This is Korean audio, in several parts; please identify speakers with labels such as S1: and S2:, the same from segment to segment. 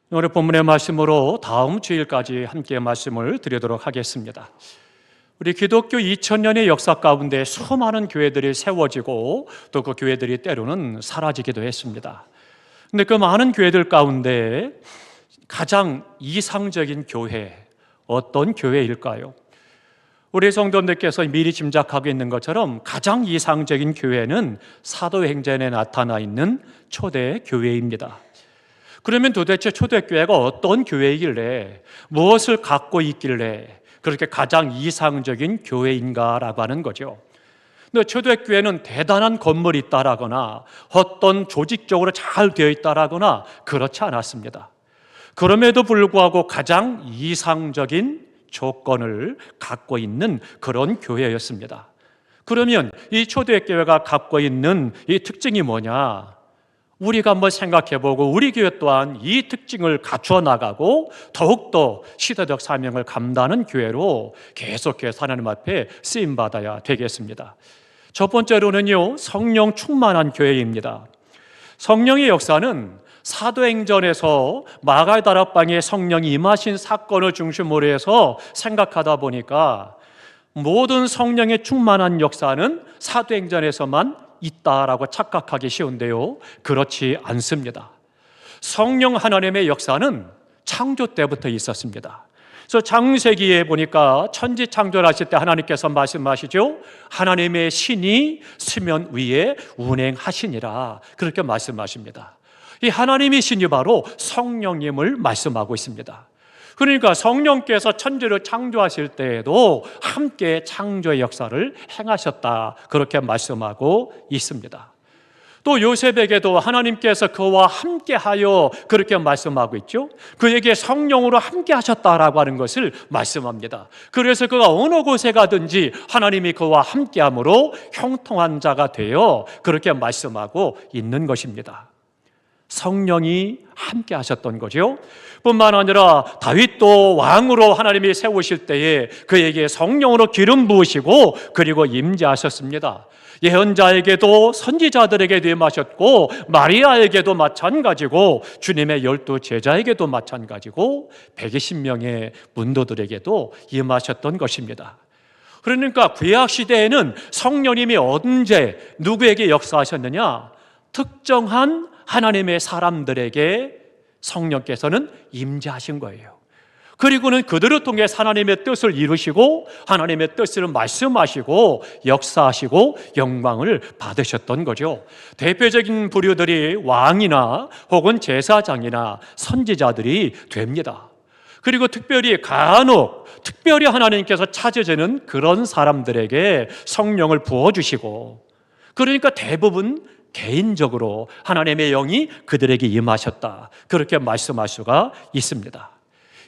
S1: 오늘 본문의 말씀으로 다음 주일까지 함께 말씀을 드리도록 하겠습니다. 우리 기독교 2000년의 역사 가운데 수많은 교회들이 세워지고 또 그 교회들이 때로는 사라지기도 했습니다. 그런데 그 많은 교회들 가운데 가장 이상적인 교회, 어떤 교회일까요? 우리 성도님들께서 미리 짐작하고 있는 것처럼 가장 이상적인 교회는 사도행전에 나타나 있는 초대 교회입니다. 그러면 도대체 초대교회가 어떤 교회이길래, 무엇을 갖고 있길래 그렇게 가장 이상적인 교회인가라고 하는 거죠. 근데 초대교회는 대단한 건물이 있다라거나 어떤 조직적으로 잘 되어 있다라거나 그렇지 않았습니다. 그럼에도 불구하고 가장 이상적인 조건을 갖고 있는 그런 교회였습니다. 그러면 이 초대교회가 갖고 있는 이 특징이 뭐냐? 우리가 한번 생각해보고 우리 교회 또한 이 특징을 갖추어 나가고 더욱더 시대적 사명을 감당하는 교회로 계속해서 하나님 앞에 쓰임받아야 되겠습니다. 첫 번째로는요, 성령 충만한 교회입니다. 성령의 역사는 사도행전에서 마갈 다락방에 성령이 임하신 사건을 중심으로 해서 생각하다 보니까 모든 성령의 충만한 역사는 사도행전에서만 있다라고 착각하기 쉬운데요, 그렇지 않습니다. 성령 하나님의 역사는 창조 때부터 있었습니다. 그래서 창세기에 보니까 천지 창조하실 때 하나님께서 말씀하시죠. 하나님의 신이 수면 위에 운행하시니라, 그렇게 말씀하십니다. 이 하나님의 신이 바로 성령님을 말씀하고 있습니다. 그러니까 성령께서 천지를 창조하실 때에도 함께 창조의 역사를 행하셨다, 그렇게 말씀하고 있습니다. 또 요셉에게도 하나님께서 그와 함께하여 그렇게 말씀하고 있죠. 그에게 성령으로 함께 하셨다라고 하는 것을 말씀합니다. 그래서 그가 어느 곳에 가든지 하나님이 그와 함께함으로 형통한 자가 되어 그렇게 말씀하고 있는 것입니다. 성령이 함께 하셨던 거죠. 뿐만 아니라 다윗도 왕으로 하나님이 세우실 때에 그에게 성령으로 기름 부으시고 그리고 임재하셨습니다. 예언자에게도 선지자들에게도 임하셨고 마리아에게도 마찬가지고 주님의 12 제자에게도 마찬가지고 120명의 문도들에게도 임하셨던 것입니다. 그러니까 구약 시대에는 성령님이 언제 누구에게 역사하셨느냐? 특정한 하나님의 사람들에게 성령께서는 임재하신 거예요. 그리고는 그들을 통해 하나님의 뜻을 이루시고 하나님의 뜻을 말씀하시고 역사하시고 영광을 받으셨던 거죠. 대표적인 부류들이 왕이나 혹은 제사장이나 선지자들이 됩니다. 그리고 특별히 간혹 특별히 하나님께서 찾으시는 그런 사람들에게 성령을 부어주시고, 그러니까 대부분 개인적으로 하나님의 영이 그들에게 임하셨다, 그렇게 말씀할 수가 있습니다.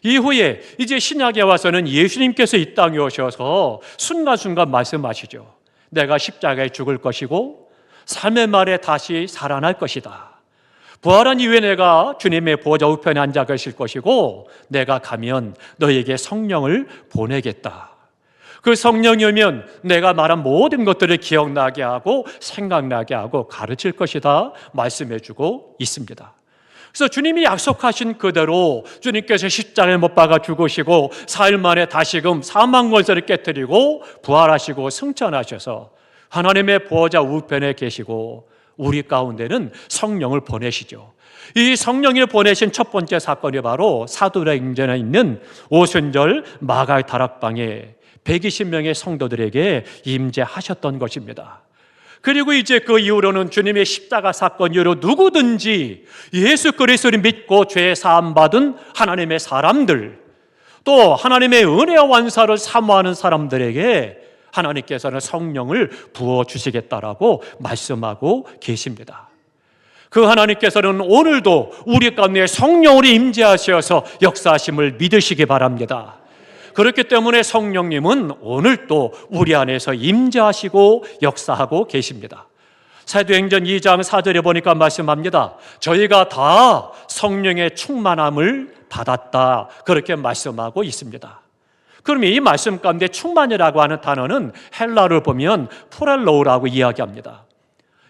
S1: 이후에 이제 신약에 와서는 예수님께서 이 땅에 오셔서 순간순간 말씀하시죠. 내가 십자가에 죽을 것이고 3일 만에 다시 살아날 것이다. 부활한 이후에 내가 주님의 보좌 우편에 앉아 계실 것이고 내가 가면 너에게 성령을 보내겠다. 그 성령이 오면 내가 말한 모든 것들을 기억나게 하고 생각나게 하고 가르칠 것이다 말씀해 주고 있습니다. 그래서 주님이 약속하신 그대로 주님께서 십자가에 못 박아 죽으시고 4일 만에 다시금 사망 권세를 깨뜨리고 부활하시고 승천하셔서 하나님의 보좌 우편에 계시고 우리 가운데는 성령을 보내시죠. 이 성령을 보내신 첫 번째 사건이 바로 사도행전에 있는 오순절 마갈 다락방에 120명의 성도들에게 임재하셨던 것입니다. 그리고 이제 그 이후로는 주님의 십자가 사건 이후로 누구든지 예수 그리스도를 믿고 죄 사함 받은 하나님의 사람들, 또 하나님의 은혜와 완사를 사모하는 사람들에게 하나님께서는 성령을 부어주시겠다라고 말씀하고 계십니다. 그 하나님께서는 오늘도 우리 가운데 성령으로 임재하셔서 역사하심을 믿으시기 바랍니다. 그렇기 때문에 성령님은 오늘도 우리 안에서 임재하시고 역사하고 계십니다. 사도행전 2장 4절에 보니까 말씀합니다. 저희가 다 성령의 충만함을 받았다, 그렇게 말씀하고 있습니다. 그러면 이 말씀 가운데 충만이라고 하는 단어는 헬라를 보면 프렐로우라고 이야기합니다.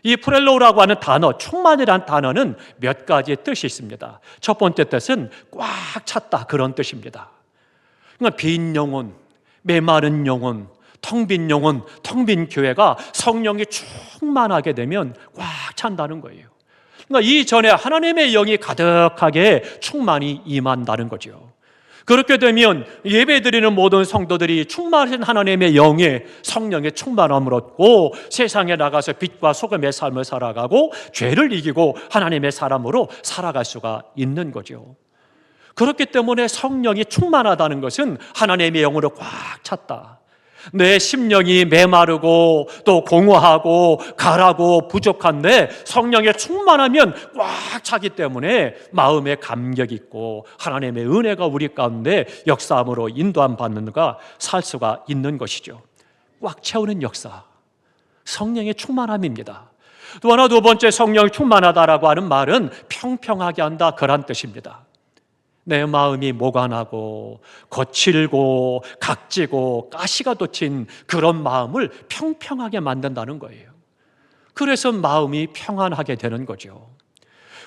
S1: 이 프렐로라고 하는 단어, 충만이라는 단어는 몇 가지의 뜻이 있습니다. 첫 번째 뜻은 꽉 찼다, 그런 뜻입니다. 그러니까 빈 영혼, 메마른 영혼, 텅 빈 영혼, 텅 빈 교회가 성령이 충만하게 되면 꽉 찬다는 거예요. 그러니까 이전에 하나님의 영이 가득하게 충만히 임한다는 거죠. 그렇게 되면 예배드리는 모든 성도들이 충만한 하나님의 영의 성령의 충만함을 얻고 세상에 나가서 빛과 소금의 삶을 살아가고 죄를 이기고 하나님의 사람으로 살아갈 수가 있는 거죠. 그렇기 때문에 성령이 충만하다는 것은 하나님의 영으로 꽉 찼다. 내 심령이 메마르고 또 공허하고 가라고 부족한데 성령에 충만하면 꽉 차기 때문에 마음에 감격이 있고 하나님의 은혜가 우리 가운데 역사함으로 인도함 받는가 살 수가 있는 것이죠. 꽉 채우는 역사, 성령의 충만함입니다. 또 하나 두 번째, 성령이 충만하다라고 하는 말은 평평하게 한다, 그런 뜻입니다. 내 마음이 모관하고 거칠고 각지고 가시가 돋친 그런 마음을 평평하게 만든다는 거예요. 그래서 마음이 평안하게 되는 거죠.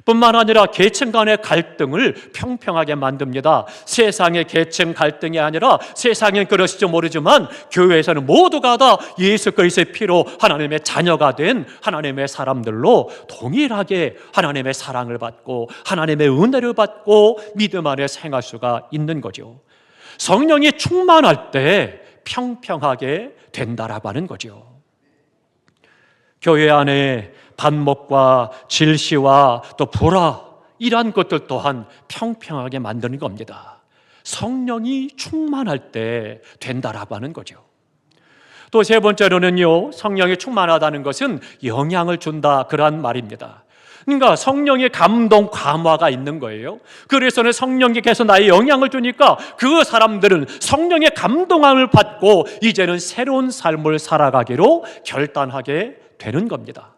S1: 뿐만 아니라 계층 간의 갈등을 평평하게 만듭니다. 세상의 계층 갈등이 아니라, 세상엔 그러실지 모르지만 교회에서는 모두가 다 예수 그리스도의 피로 하나님의 자녀가 된 하나님의 사람들로 동일하게 하나님의 사랑을 받고 하나님의 은혜를 받고 믿음 안에 생활할 수가 있는 거죠. 성령이 충만할 때 평평하게 된다라고 하는 거죠. 교회 안에 반목과 질시와 또 불화, 이러한 것들 또한 평평하게 만드는 겁니다. 성령이 충만할 때 된다라고 하는 거죠. 또 세 번째로는요, 성령이 충만하다는 것은 영향을 준다, 그러한 말입니다. 그러니까 성령의 감동, 감화가 있는 거예요. 그래서는 성령께서 나의 영향을 주니까 그 사람들은 성령의 감동함을 받고 이제는 새로운 삶을 살아가기로 결단하게 되는 겁니다.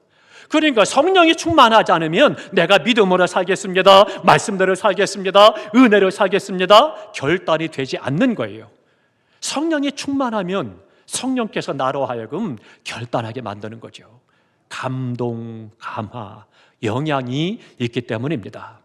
S1: 그러니까 성령이 충만하지 않으면 내가 믿음으로 살겠습니다, 말씀대로 살겠습니다, 은혜로 살겠습니다, 결단이 되지 않는 거예요. 성령이 충만하면 성령께서 나로 하여금 결단하게 만드는 거죠. 감동, 감화, 영향이 있기 때문입니다.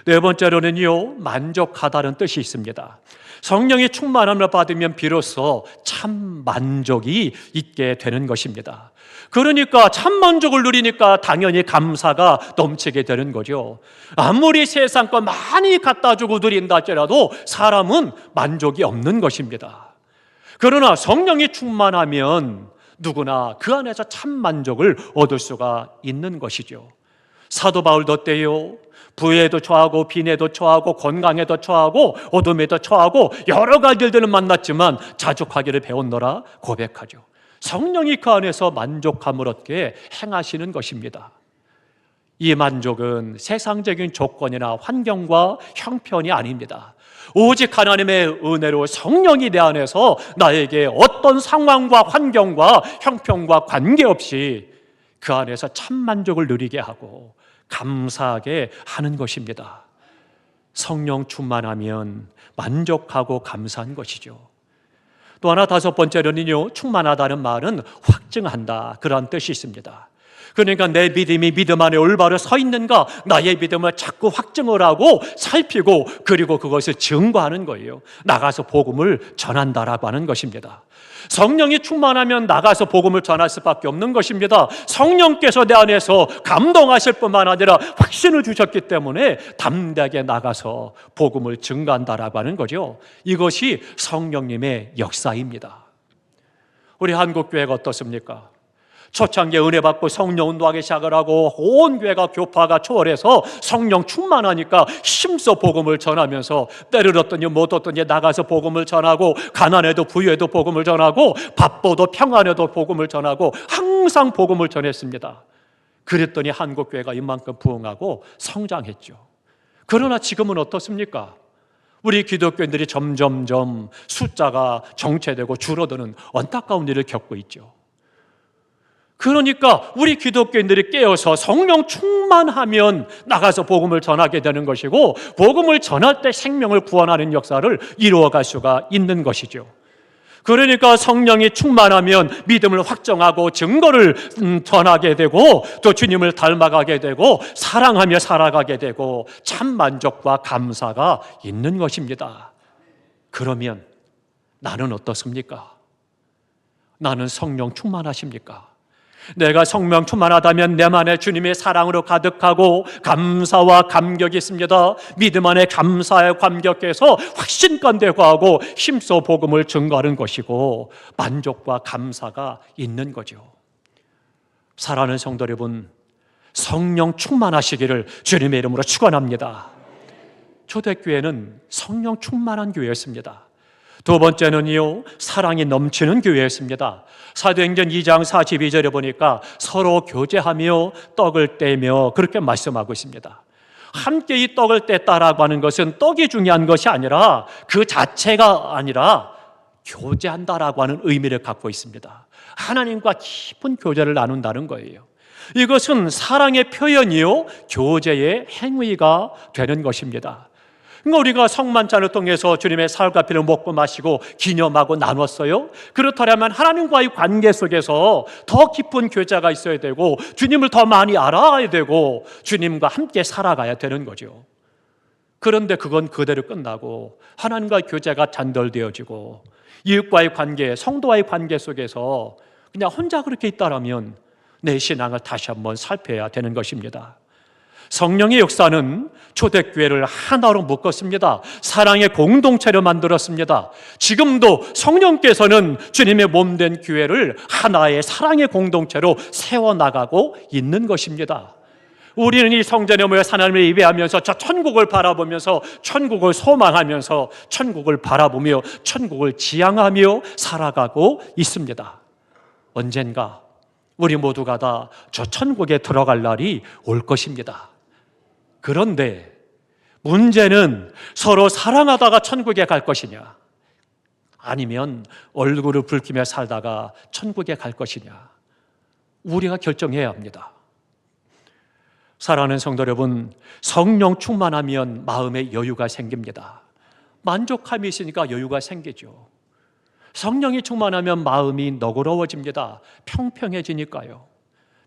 S1: 네 번째로는요, 만족하다는 뜻이 있습니다. 성령의 충만함을 받으면 비로소 참 만족이 있게 되는 것입니다. 그러니까 참 만족을 누리니까 당연히 감사가 넘치게 되는 거죠. 아무리 세상 거 많이 갖다 주고 누린다 할지라도 사람은 만족이 없는 것입니다. 그러나 성령이 충만하면 누구나 그 안에서 참 만족을 얻을 수가 있는 것이죠. 사도 바울도 어때요? 부에도 처하고 빈에도 처하고 건강에도 처하고 어둠에도 처하고 여러 가지 일들을 만났지만 자족하기를 배웠노라 고백하죠. 성령이 그 안에서 만족함을 얻게 행하시는 것입니다. 이 만족은 세상적인 조건이나 환경과 형편이 아닙니다. 오직 하나님의 은혜로 성령이 내 안에서 나에게 어떤 상황과 환경과 형편과 관계없이 그 안에서 참 만족을 누리게 하고 감사하게 하는 것입니다. 성령 충만하면 만족하고 감사한 것이죠. 또 하나 다섯 번째로는요, 충만하다는 말은 확증한다, 그런 뜻이 있습니다. 그러니까 내 믿음이 믿음 안에 올바로 서 있는가, 나의 믿음을 자꾸 확증을 하고 살피고 그리고 그것을 증거하는 거예요. 나가서 복음을 전한다라고 하는 것입니다. 성령이 충만하면 나가서 복음을 전할 수밖에 없는 것입니다. 성령께서 내 안에서 감동하실 뿐만 아니라 확신을 주셨기 때문에 담대하게 나가서 복음을 증거한다라고 하는 거죠. 이것이 성령님의 역사입니다. 우리 한국교회가 어떻습니까? 초창기에 은혜 받고 성령 운동하기 시작을 하고 온 교회가 교파가 초월해서 성령 충만하니까 힘써 복음을 전하면서 때를 얻든지 못 얻든지 나가서 복음을 전하고 가난해도 부유해도 복음을 전하고 바빠도 평안해도 복음을 전하고 항상 복음을 전했습니다. 그랬더니 한국교회가 이만큼 부흥하고 성장했죠. 그러나 지금은 어떻습니까? 우리 기독교인들이 점점점 숫자가 정체되고 줄어드는 안타까운 일을 겪고 있죠. 그러니까 우리 기독교인들이 깨어서 성령 충만하면 나가서 복음을 전하게 되는 것이고 복음을 전할 때 생명을 구원하는 역사를 이루어갈 수가 있는 것이죠. 그러니까 성령이 충만하면 믿음을 확정하고 증거를 전하게 되고 또 주님을 닮아가게 되고 사랑하며 살아가게 되고 참 만족과 감사가 있는 것입니다. 그러면 나는 어떻습니까? 나는 성령 충만하십니까? 내가 성령 충만하다면 내 안에 주님의 사랑으로 가득하고 감사와 감격이 있습니다. 믿음 안에 감사에 감격해서 확신간대 구하고 힘써 복음을 증거하는 것이고 만족과 감사가 있는 거죠. 사랑하는 성도 여러분, 성령 충만하시기를 주님의 이름으로 축원합니다. 초대교회는 성령 충만한 교회였습니다. 두 번째는요, 사랑이 넘치는 교회였습니다. 사도행전 2장 42절에 보니까 서로 교제하며 떡을 떼며 그렇게 말씀하고 있습니다. 함께 이 떡을 뗐다라고 하는 것은 떡이 중요한 것이 아니라 그 자체가 아니라 교제한다라고 하는 의미를 갖고 있습니다. 하나님과 깊은 교제를 나눈다는 거예요. 이것은 사랑의 표현이요, 교제의 행위가 되는 것입니다. 우리가 성만찬을 통해서 주님의 살과 피를 먹고 마시고 기념하고 나눴어요. 그렇다면 하나님과의 관계 속에서 더 깊은 교제가 있어야 되고 주님을 더 많이 알아야 되고 주님과 함께 살아가야 되는 거죠. 그런데 그건 그대로 끝나고 하나님과의 교제가 잔덜되어지고 이웃과의 관계, 성도와의 관계 속에서 그냥 혼자 그렇게 있다라면 내 신앙을 다시 한번 살펴야 되는 것입니다. 성령의 역사는 초대교회를 하나로 묶었습니다. 사랑의 공동체로 만들었습니다. 지금도 성령께서는 주님의 몸된 교회를 하나의 사랑의 공동체로 세워나가고 있는 것입니다. 우리는 이 성전에 모여 하나님을 예배하면서 저 천국을 바라보면서 천국을 소망하면서 천국을 바라보며 천국을 지향하며 살아가고 있습니다. 언젠가 우리 모두가 다 저 천국에 들어갈 날이 올 것입니다. 그런데 문제는 서로 사랑하다가 천국에 갈 것이냐, 아니면 얼굴을 붉히며 살다가 천국에 갈 것이냐, 우리가 결정해야 합니다. 사랑하는 성도 여러분, 성령 충만하면 마음에 여유가 생깁니다. 만족함이 있으니까 여유가 생기죠. 성령이 충만하면 마음이 너그러워집니다. 평평해지니까요.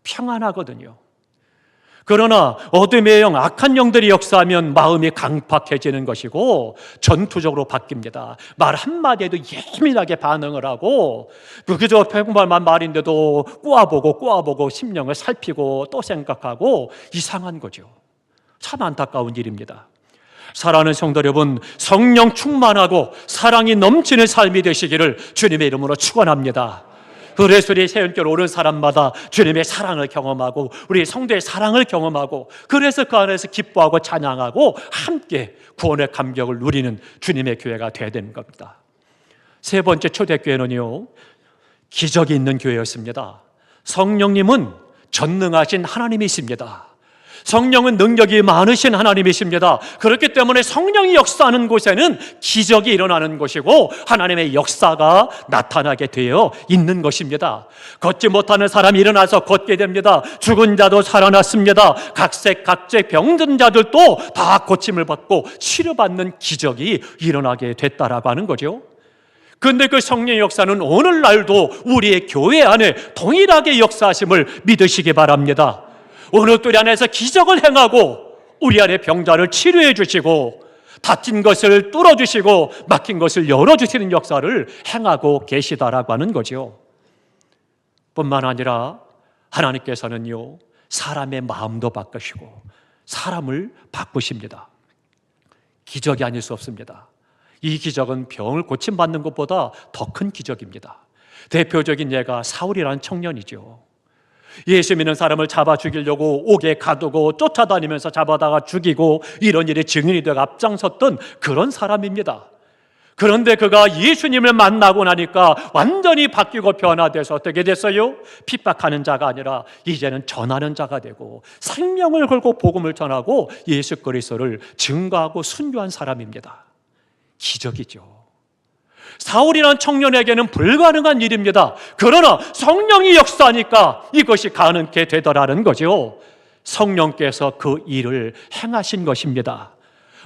S1: 평안하거든요. 그러나 어둠의 영, 악한 영들이 역사하면 마음이 강팍해지는 것이고 전투적으로 바뀝니다. 말 한마디에도 예민하게 반응을 하고 그저 평범한 말인데도 꼬아보고 심령을 살피고 또 생각하고 이상한 거죠. 참 안타까운 일입니다. 사랑하는 성도 여러분, 성령 충만하고 사랑이 넘치는 삶이 되시기를 주님의 이름으로 축원합니다. 그래서 우리 새언교회 오는 사람마다 주님의 사랑을 경험하고 우리 성도의 사랑을 경험하고 그래서 그 안에서 기뻐하고 찬양하고 함께 구원의 감격을 누리는 주님의 교회가 되어야 되는 겁니다. 세 번째 초대교회는요, 기적이 있는 교회였습니다. 성령님은 전능하신 하나님이십니다. 성령은 능력이 많으신 하나님이십니다. 그렇기 때문에 성령이 역사하는 곳에는 기적이 일어나는 것이고 하나님의 역사가 나타나게 되어 있는 것입니다. 걷지 못하는 사람이 일어나서 걷게 됩니다. 죽은 자도 살아났습니다. 각색 각색 병든 자들도 다 고침을 받고 치료받는 기적이 일어나게 됐다라고 하는 거죠. 그런데 그 성령의 역사는 오늘날도 우리의 교회 안에 동일하게 역사하심을 믿으시기 바랍니다. 어느 뜰 안에서 기적을 행하고 우리 안에 병자를 치료해 주시고 닫힌 것을 뚫어주시고 막힌 것을 열어주시는 역사를 행하고 계시다라고 하는 거죠. 뿐만 아니라 하나님께서는요, 사람의 마음도 바꾸시고 사람을 바꾸십니다. 기적이 아닐 수 없습니다. 이 기적은 병을 고침받는 것보다 더 큰 기적입니다. 대표적인 예가 사울이라는 청년이죠. 예수 믿는 사람을 잡아 죽이려고 옥에 가두고 쫓아다니면서 잡아다가 죽이고 이런 일에 증인이 되어 앞장섰던 그런 사람입니다. 그런데 그가 예수님을 만나고 나니까 완전히 바뀌고 변화돼서 어떻게 됐어요? 핍박하는 자가 아니라 이제는 전하는 자가 되고 생명을 걸고 복음을 전하고 예수 그리스도를 증거하고 순교한 사람입니다. 기적이죠. 사울이라는 청년에게는 불가능한 일입니다. 그러나 성령이 역사하니까 이것이 가능하게 되더라는 거죠. 성령께서 그 일을 행하신 것입니다.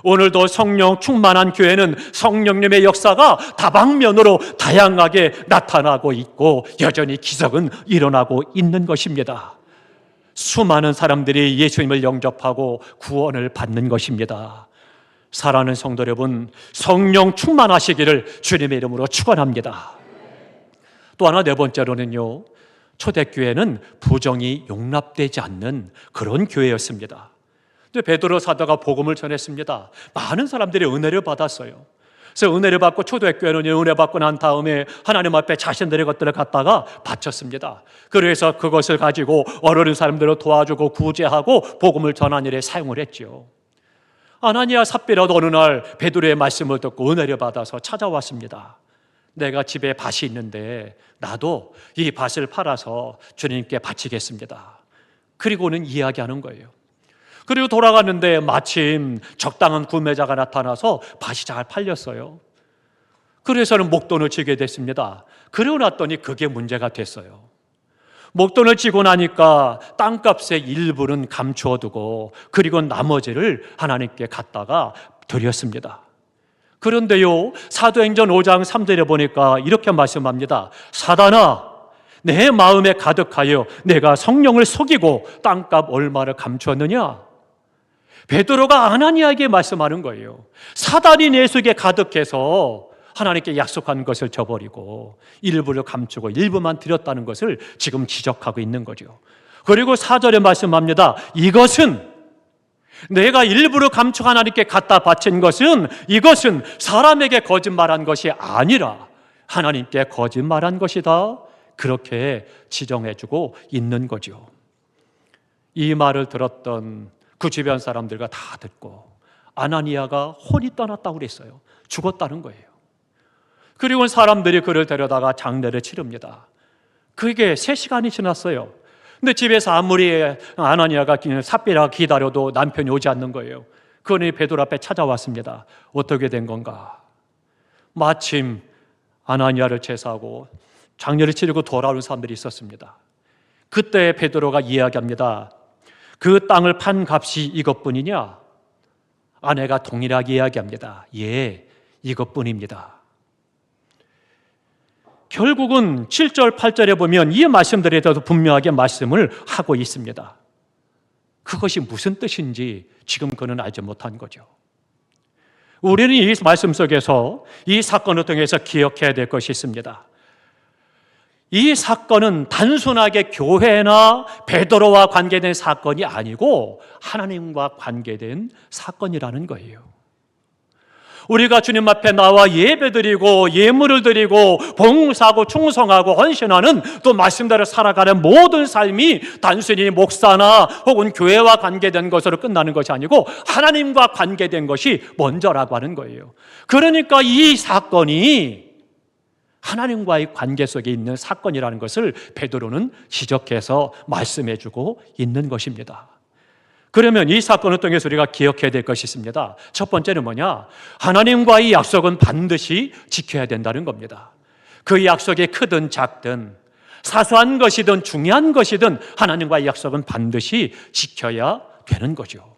S1: 오늘도 성령 충만한 교회는 성령님의 역사가 다방면으로 다양하게 나타나고 있고 여전히 기적은 일어나고 있는 것입니다. 수많은 사람들이 예수님을 영접하고 구원을 받는 것입니다. 사랑하는 성도 여러분, 성령 충만하시기를 주님의 이름으로 축원합니다. 또 하나 네 번째로는요, 초대교회는 부정이 용납되지 않는 그런 교회였습니다. 근데 베드로 사도가 복음을 전했습니다. 많은 사람들이 은혜를 받았어요. 그래서 은혜를 받고 초대교회는 은혜 받고 난 다음에 하나님 앞에 자신들의 것들을 갖다가 바쳤습니다. 그래서 그것을 가지고 어려운 사람들을 도와주고 구제하고 복음을 전하는 일에 사용을 했죠. 아나니아 삽비라도 어느 날 베드로의 말씀을 듣고 은혜를 받아서 찾아왔습니다. 내가 집에 밭이 있는데 나도 이 밭을 팔아서 주님께 바치겠습니다. 그리고는 이야기하는 거예요. 그리고 돌아갔는데 마침 적당한 구매자가 나타나서 밭이 잘 팔렸어요. 그래서는 목돈을 지게 됐습니다. 그러고 났더니 그게 문제가 됐어요. 목돈을 지고 나니까 땅값의 일부는 감추어 두고 그리고 나머지를 하나님께 갖다가 드렸습니다. 그런데요, 사도행전 5장 3절에 보니까 이렇게 말씀합니다. 사단아, 내 마음에 가득하여 내가 성령을 속이고 땅값 얼마를 감추었느냐? 베드로가 아나니아에게 말씀하는 거예요. 사단이 내 속에 가득해서 하나님께 약속한 것을 저버리고 일부를 감추고 일부만 드렸다는 것을 지금 지적하고 있는 거죠. 그리고 4절에 말씀합니다. 이것은 내가 일부러 감추고 하나님께 갖다 바친 것은 이것은 사람에게 거짓말한 것이 아니라 하나님께 거짓말한 것이다. 그렇게 지정해주고 있는 거죠. 이 말을 들었던 그 주변 사람들과 다 듣고 아나니아가 혼이 떠났다고 그랬어요. 죽었다는 거예요. 그리고 사람들이 그를 데려다가 장례를 치릅니다. 그게 3시간이 지났어요. 근데 집에서 아무리 아나니아가 삽비라가 기다려도 남편이 오지 않는 거예요. 그러니 베드로 앞에 찾아왔습니다. 어떻게 된 건가? 마침 아나니아를 제사하고 장례를 치르고 돌아오는 사람들이 있었습니다. 그때 베드로가 이야기합니다. 그 땅을 판 값이 이것뿐이냐? 아내가 동일하게 이야기합니다. 예, 이것뿐입니다. 결국은 7절, 8절에 보면 이 말씀들에 대해서 분명하게 말씀을 하고 있습니다. 그것이 무슨 뜻인지 지금 그는 알지 못한 거죠. 우리는 이 말씀 속에서 이 사건을 통해서 기억해야 될 것이 있습니다. 이 사건은 단순하게 교회나 베드로와 관계된 사건이 아니고 하나님과 관계된 사건이라는 거예요. 우리가 주님 앞에 나와 예배드리고 예물을 드리고 봉사하고 충성하고 헌신하는 또 말씀대로 살아가는 모든 삶이 단순히 목사나 혹은 교회와 관계된 것으로 끝나는 것이 아니고 하나님과 관계된 것이 먼저라고 하는 거예요. 그러니까 이 사건이 하나님과의 관계 속에 있는 사건이라는 것을 베드로는 지적해서 말씀해주고 있는 것입니다. 그러면 이 사건을 통해서 우리가 기억해야 될 것이 있습니다. 첫 번째는 뭐냐? 하나님과의 약속은 반드시 지켜야 된다는 겁니다. 그 약속이 크든 작든 사소한 것이든 중요한 것이든 하나님과의 약속은 반드시 지켜야 되는 거죠.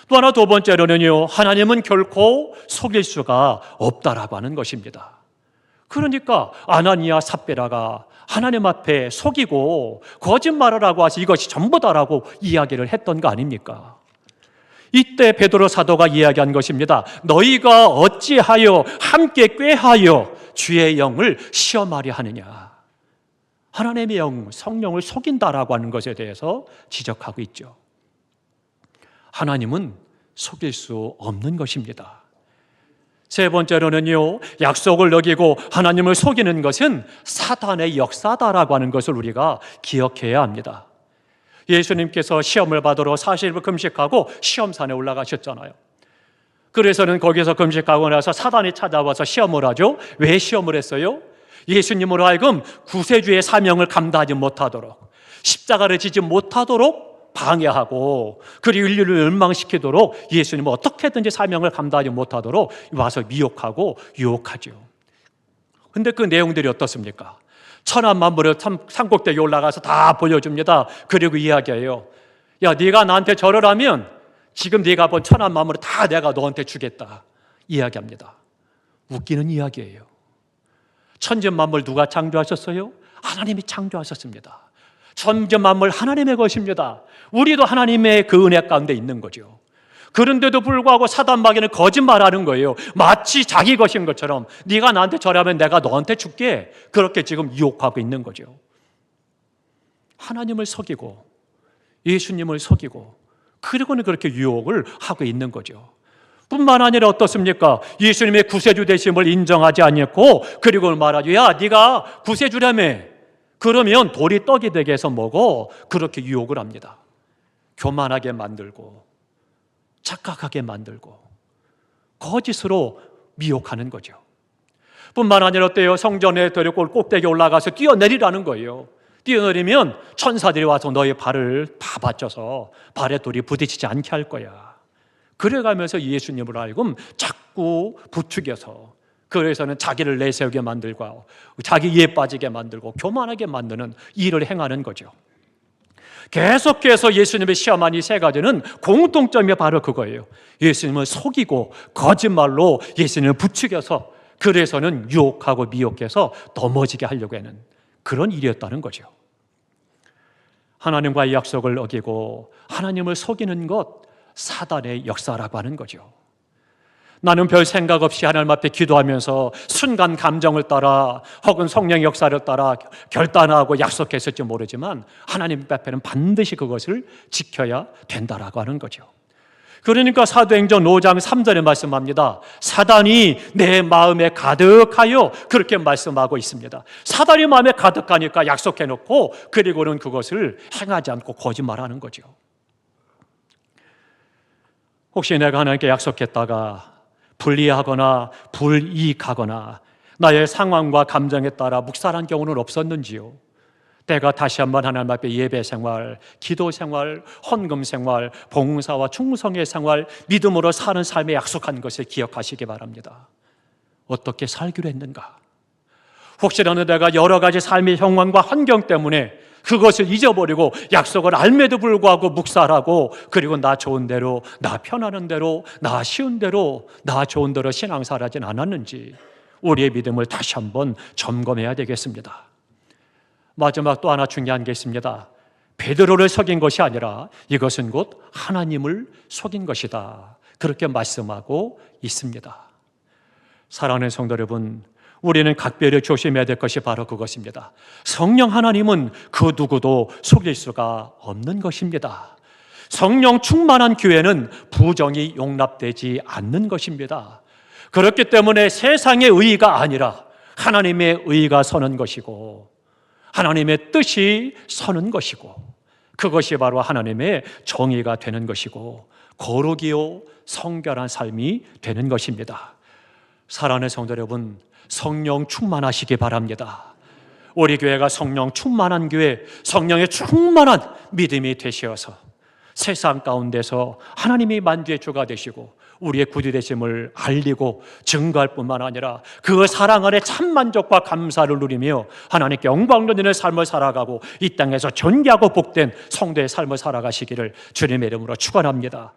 S1: 또 하나 두 번째로는요, 하나님은 결코 속일 수가 없다라고 하는 것입니다. 그러니까 아나니아 삽비라가 하나님 앞에 속이고 거짓말을 하고 와서 이것이 전부다라고 이야기를 했던 거 아닙니까? 이때 베드로 사도가 이야기한 것입니다. 너희가 어찌하여 함께 꾀하여 주의 영을 시험하려 하느냐. 하나님의 영, 성령을 속인다라고 하는 것에 대해서 지적하고 있죠. 하나님은 속일 수 없는 것입니다. 세 번째로는요, 약속을 어기고 하나님을 속이는 것은 사탄의 역사다라고 하는 것을 우리가 기억해야 합니다. 예수님께서 시험을 받으러 40일 금식하고 시험산에 올라가셨잖아요. 그래서는 거기서 금식하고 나서 사단이 찾아와서 시험을 하죠. 왜 시험을 했어요? 예수님으로 하여금 구세주의 사명을 감당하지 못하도록, 십자가를 지지 못하도록 방해하고 그리고 인류를 멸망시키도록 예수님은 어떻게든지 사명을 감당하지 못하도록 와서 미혹하고 유혹하죠. 그런데 그 내용들이 어떻습니까? 천하만물을 산꼭대기에 올라가서 다 보여줍니다. 그리고 이야기해요. 야, 네가 나한테 절을 하면 지금 네가 본 천한 만물을 다 내가 너한테 주겠다 이야기합니다. 웃기는 이야기예요. 천지 만물 누가 창조하셨어요? 하나님이 창조하셨습니다. 천지 만물 하나님의 것입니다. 우리도 하나님의 그 은혜 가운데 있는 거죠. 그런데도 불구하고 사단 마귀는 거짓말하는 거예요. 마치 자기 것인 것처럼 네가 나한테 절하면 내가 너한테 줄게, 그렇게 지금 유혹하고 있는 거죠. 하나님을 속이고 예수님을 속이고 그리고는 그렇게 유혹을 하고 있는 거죠. 뿐만 아니라 어떻습니까? 예수님의 구세주 되심을 인정하지 않고 그리고 말하죠. 야, 네가 구세주라며. 그러면 돌이 떡이 되게 해서 먹어. 그렇게 유혹을 합니다. 교만하게 만들고 착각하게 만들고 거짓으로 미혹하는 거죠. 뿐만 아니라 어때요? 성전에 데리고 꼭대기에 올라가서 뛰어내리라는 거예요. 뛰어내리면 천사들이 와서 너의 발을 다 받쳐서 발에 돌이 부딪히지 않게 할 거야. 그래가면서 예수님을 알고 자꾸 부추겨서, 그래서는 자기를 내세우게 만들고 자기 이에 빠지게 만들고 교만하게 만드는 일을 행하는 거죠. 계속해서 예수님의 시험한 이 세 가지는 공통점이 바로 그거예요. 예수님을 속이고 거짓말로 예수님을 부추겨서, 그래서는 유혹하고 미혹해서 넘어지게 하려고 하는 그런 일이었다는 거죠. 하나님과의 약속을 어기고 하나님을 속이는 것, 사단의 역사라고 하는 거죠. 나는 별 생각 없이 하나님 앞에 기도하면서 순간 감정을 따라 혹은 성령의 역사를 따라 결단하고 약속했을지 모르지만 하나님 앞에는 반드시 그것을 지켜야 된다라고 하는 거죠. 그러니까 사도행전 5장 3절에 말씀합니다. 사단이 내 마음에 가득하여, 그렇게 말씀하고 있습니다. 사단이 마음에 가득하니까 약속해놓고 그리고는 그것을 행하지 않고 거짓말하는 거죠. 혹시 내가 하나님께 약속했다가 불리하거나 불이익하거나 나의 상황과 감정에 따라 묵살한 경우는 없었는지요? 내가 다시 한번 하나님 앞에 예배 생활, 기도 생활, 헌금 생활, 봉사와 충성의 생활, 믿음으로 사는 삶에 약속한 것을 기억하시기 바랍니다. 어떻게 살기로 했는가? 혹시라도 내가 여러 가지 삶의 형황과 환경 때문에 그것을 잊어버리고 약속을 알매도 불구하고 묵살하고 그리고 나 좋은 대로, 나 편하는 대로, 나 쉬운 대로, 나 좋은 대로 신앙생활하진 않았는지 우리의 믿음을 다시 한번 점검해야 되겠습니다. 마지막 또 하나 중요한 게 있습니다. 베드로를 속인 것이 아니라 이것은 곧 하나님을 속인 것이다, 그렇게 말씀하고 있습니다. 사랑하는 성도 여러분, 우리는 각별히 조심해야 될 것이 바로 그것입니다. 성령 하나님은 그 누구도 속일 수가 없는 것입니다. 성령 충만한 교회는 부정이 용납되지 않는 것입니다. 그렇기 때문에 세상의 의의가 아니라 하나님의 의의가 서는 것이고 하나님의 뜻이 서는 것이고 그것이 바로 하나님의 정의가 되는 것이고 거룩이요 성결한 삶이 되는 것입니다. 사랑하는 성도 여러분, 성령 충만하시기 바랍니다. 우리 교회가 성령 충만한 교회, 성령의 충만한 믿음이 되시어서 세상 가운데서 하나님이 만주의 주가 되시고 우리의 구주 되심을 알리고 증거할 뿐만 아니라 그 사랑 안에 참 만족과 감사를 누리며 하나님께 영광 돌리는 삶을 살아가고 이 땅에서 존귀하고 복된 성도의 삶을 살아가시기를 주님의 이름으로 축원합니다.